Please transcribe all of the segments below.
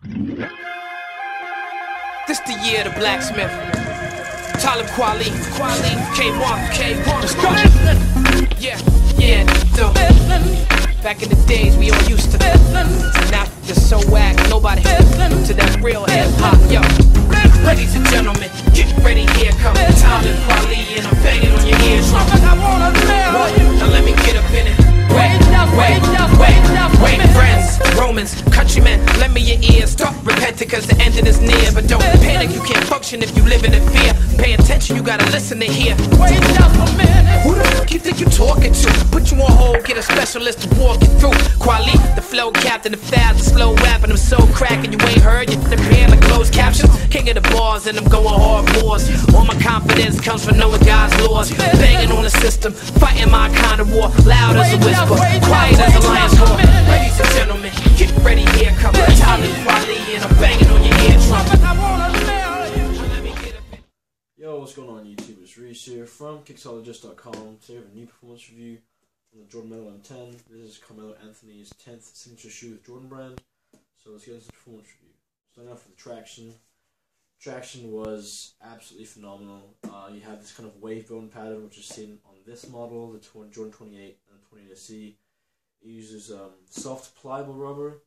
This the year of the blacksmith. Talib Kweli, K1, let's go. Yeah, though. Back in the days we all used to. Now just so whack, nobody to that real hip hop, yo. Ladies and gentlemen, get ready, here comes Talib Kweli, and I'm banging on your eardrum. Now let me get up in it. Wait, friends, Romans, countrymen, lend me your ears. Stop repenting cause the ending is near. But don't panic, you can't function if you live in fear. Pay attention, you gotta listen to hear. Wait up a minute. Who the fuck you think you talking to? Put you on hold, get a specialist to walk you through. Kweli, the flow captain, the fast, the slow rapping. I'm so cracking, you ain't heard. You're prepared like closed captions. King of the bars, and I'm going hard wars. All my confidence comes from knowing God's laws. Banging on the system, fighting my kind of war. Loud as a whisper, quiet as a lion's roar. Ladies and gentlemen, get ready, here comes Talib Kweli, and I'm banging on your eardrum. Yo, what's going on YouTube? It's Reese here from Kicksologist.com. Today we have a new performance review on the Jordan Melo M10. This is Carmelo Anthony's 10th signature shoe with Jordan brand. So let's get into the performance review. Starting off with the traction. Traction was absolutely phenomenal. You have this kind of wave bone pattern which is seen on this model, the Jordan 28 and 28SE. It uses soft pliable rubber,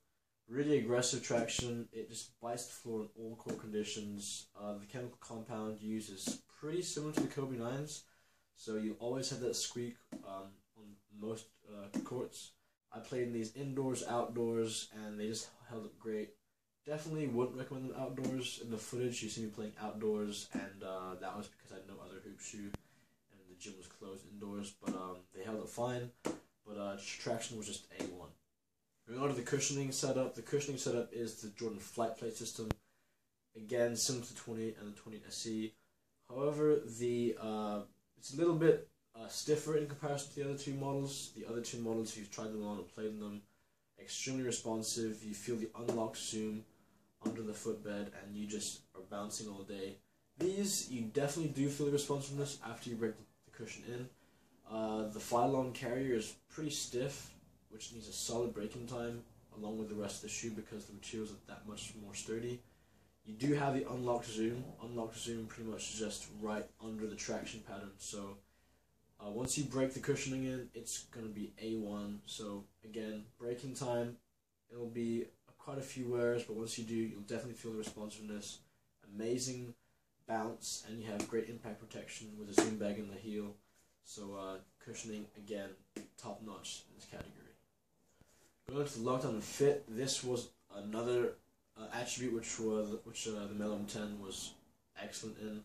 really aggressive traction. It just bites the floor in all court conditions. The chemical compound used is pretty similar to the Kobe 9s, so you always have that squeak on most courts. I played in these indoors, outdoors, and they just held up great. Definitely wouldn't recommend them outdoors. In the footage you see me playing outdoors, and that was because I had no other hoop shoe and the gym was closed indoors, but they held up fine. But traction was just A1. Moving on to the cushioning setup. The cushioning setup is the Jordan flight plate system. Again, similar to the 28 and the 28SE. However, it's a little bit stiffer in comparison to the other two models. The other two models, if you've tried them on and played them, extremely responsive. You feel the unlocked zoom under the footbed, and you just are bouncing all day. These, you definitely do feel the responsiveness after you break the cushion in. The fly-along carrier is pretty stiff, which needs a solid breaking time along with the rest of the shoe because the materials are that much more sturdy. You do have the unlocked zoom. Unlocked zoom pretty much just right under the traction pattern. So once you break the cushioning in, it's going to be A1. So again, breaking time, it'll be quite a few wears, but once you do, you'll definitely feel the responsiveness. Amazing bounce, and you have great impact protection with a zoom bag in the heel. So cushioning, again, top notch in this category. Going to the lockdown and fit, this was another attribute which the Melo M10 was excellent in.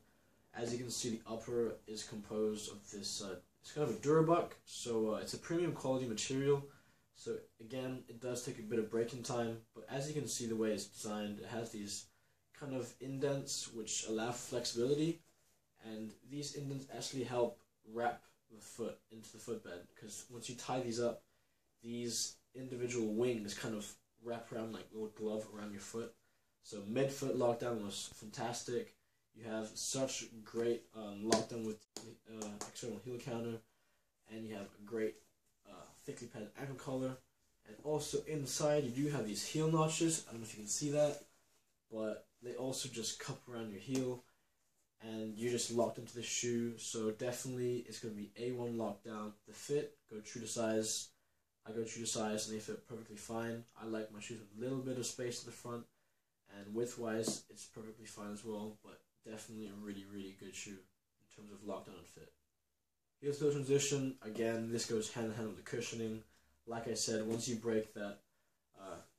As you can see, the upper is composed of this, it's kind of a Durabuck, so it's a premium quality material. So again, it does take a bit of breaking time, but as you can see the way it's designed, it has these kind of indents which allow flexibility, and these indents actually help wrap the foot into the footbed, because once you tie these up, these individual wings kind of wrap around like a little glove around your foot. So mid-foot lockdown was fantastic. You have such great lockdown with external heel counter, and you have a great thickly padded ankle collar. And also inside you do have these heel notches. I don't know if you can see that, but they also just cup around your heel, and you're just locked into the shoe. So definitely it's going to be A1 lockdown. The fit, go true to size. I go true to size and they fit perfectly fine. I like my shoes with a little bit of space at the front, and width wise it's perfectly fine as well, but definitely a really, really good shoe in terms of lockdown and fit. Heel toe transition, again, this goes hand in hand with the cushioning. Like I said, once you break that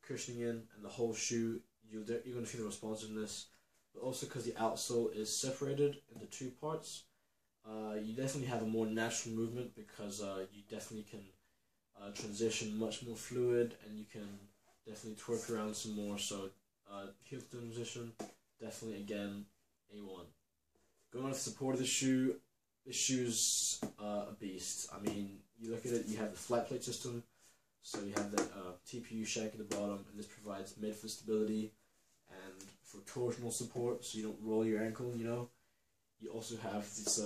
cushioning in and the whole shoe, you're going to feel the responsiveness. But also because the outsole is separated into two parts, you definitely have a more natural movement because you definitely can transition much more fluid, and you can definitely twerk around some more. So heel toe transition, definitely again A1. Going on to the support of the shoe, this shoe's a beast. I mean, you look at it, you have the flight plate system, so you have that TPU shank at the bottom, and this provides mid-foot stability and for torsional support, so you don't roll your ankle, you know. You also have this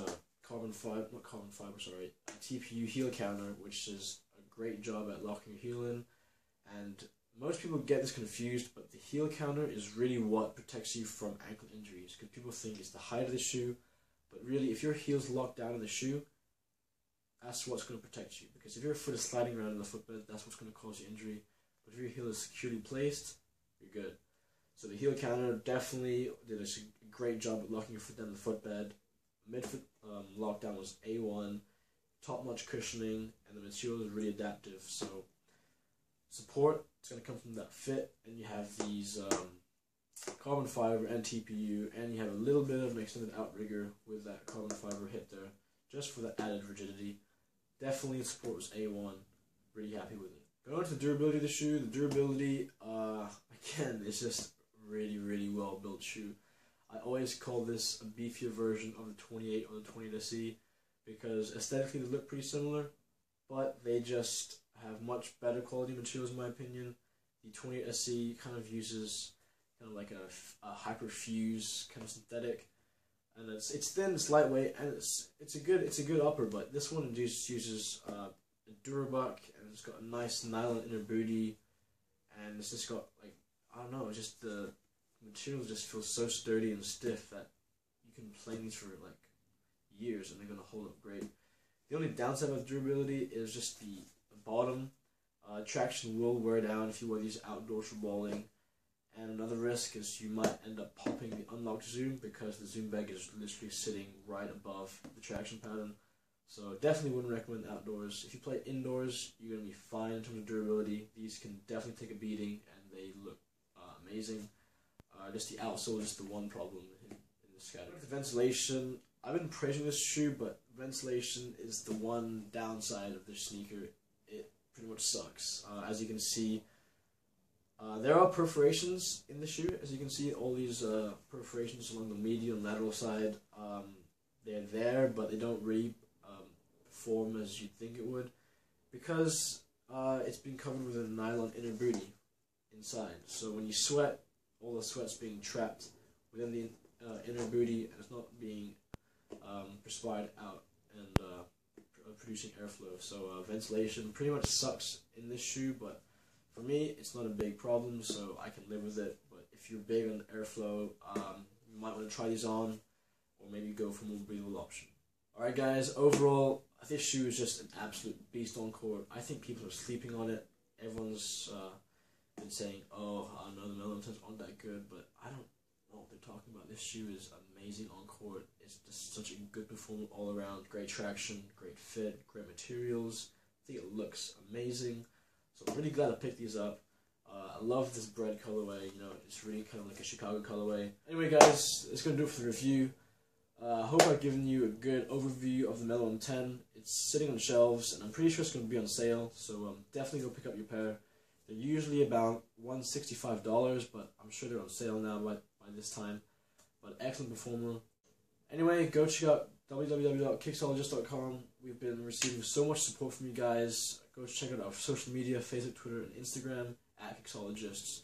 TPU heel counter, which does a great job at locking your heel in, and most people get this confused, but the heel counter is really what protects you from ankle injuries, because people think it's the height of the shoe, but really if your heel's locked down in the shoe, that's what's going to protect you, because if your foot is sliding around in the footbed, that's what's going to cause you injury. But if your heel is securely placed, you're good. So the heel counter definitely did a great job at locking your foot down in the footbed. Midfoot lockdown was A1, top-notch cushioning, and the material is really adaptive. So support, it's going to come from that fit, and you have these carbon fiber and TPU, and you have a little bit of an extended outrigger with that carbon fiber hit there, just for that added rigidity. Definitely the support was A1, really happy with it. Going to the durability of the shoe, the durability, again, it's just really well built shoe. I always call this a beefier version of the 28 or the 28 SE, because aesthetically they look pretty similar, but they just have much better quality materials in my opinion. The 28 SE kind of uses kind of like a hyperfuse kind of synthetic, and it's thin, it's lightweight, and it's a good upper. But this one just uses a Durabuck, and it's got a nice nylon inner booty, and it's just got, like, I don't know, just the material just feels so sturdy and stiff that you can play these for like years and they're gonna hold up great. The only downside of durability is just the bottom. Traction will wear down if you wear these outdoors for bowling. And another risk is you might end up popping the unlocked zoom, because the zoom bag is literally sitting right above the traction pattern. So definitely wouldn't recommend outdoors. If you play indoors, you're going to be fine in terms of durability. These can definitely take a beating, and they look amazing. Just the outsole is the one problem in this category. The ventilation, I've been praising this shoe, but ventilation is the one downside of this sneaker. It pretty much sucks. As you can see, there are perforations in the shoe. As you can see, all these perforations along the medial and lateral side, they're there, but they don't really form as you'd think it would, because it's been covered with a nylon inner booty inside. So when you sweat, all the sweat's being trapped within the inner booty, and it's not being perspired out and producing airflow. So ventilation pretty much sucks in this shoe, but for me, it's not a big problem, so I can live with it. But if you're big on airflow, you might want to try these on, or maybe go for a more breathable option. Alright guys, overall, this shoe is just an absolute beast on court. I think people are sleeping on it. Everyone's been saying, oh, I know the Melo M10s aren't that good, but I don't know what they're talking about. This shoe is amazing on court. It's just such a good performer all around. Great traction, great fit, great materials. I think it looks amazing. So I'm really glad I picked these up. I love this bread colorway, you know, it's really kind of like a Chicago colorway. Anyway guys, it's going to do it for the review. I hope I've given you a good overview of the Melo M10. It's sitting on shelves, and I'm pretty sure it's going to be on sale, so definitely go pick up your pair. They're usually about $165, but I'm sure they're on sale now by this time. But excellent performer. Anyway, go check out www.kicksologist.com. We've been receiving so much support from you guys. Go check out our social media, Facebook, Twitter, and Instagram, @kicksologists,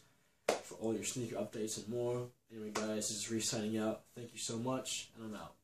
for all your sneaker updates and more. Anyway guys, this is Reese signing out. Thank you so much, and I'm out.